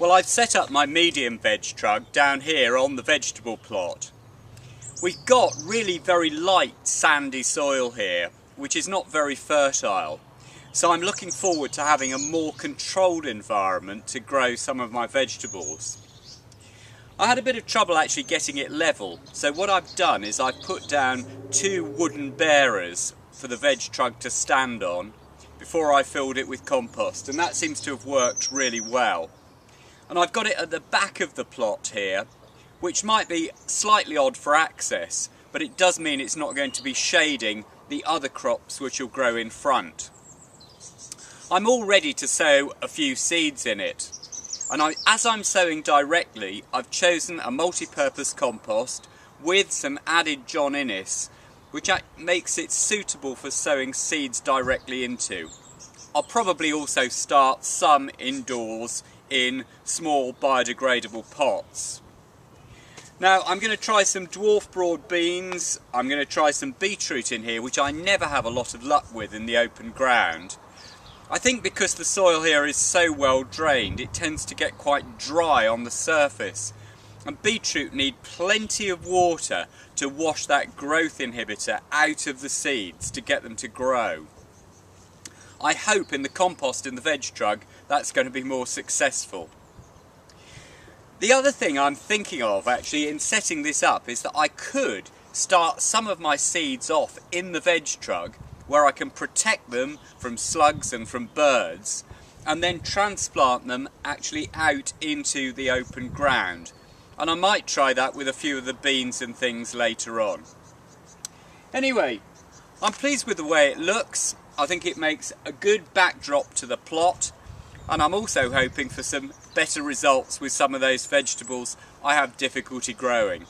Well, I've set up my medium Vegtrug down here on the vegetable plot. We've got really very light sandy soil here, which is not very fertile. So I'm looking forward to having a more controlled environment to grow some of my vegetables. I had a bit of trouble actually getting it level, so what I've done is I've put down 2 wooden bearers for the Vegtrug to stand on before I filled it with compost, and that seems to have worked really well. And I've got it at the back of the plot here, which might be slightly odd for access, but it does mean it's not going to be shading the other crops which will grow in front. I'm all ready to sow a few seeds in it, and as I'm sowing directly, I've chosen a multi-purpose compost with some added John Innes, which makes it suitable for sowing seeds directly into. I'll probably also start some indoors in small biodegradable pots. Now I'm going to try some dwarf broad beans, I'm going to try some beetroot in here, which I never have a lot of luck with in the open ground. I think because the soil here is so well drained, it tends to get quite dry on the surface, and beetroot need plenty of water to wash that growth inhibitor out of the seeds to get them to grow. I hope in the compost in the Vegtrug that's going to be more successful. The other thing I'm thinking of actually in setting this up is that I could start some of my seeds off in the Vegtrug where I can protect them from slugs and from birds, and then transplant them actually out into the open ground. And I might try that with a few of the beans and things later on. Anyway, I'm pleased with the way it looks. I think it makes a good backdrop to the plot, and I'm also hoping for some better results with some of those vegetables I have difficulty growing.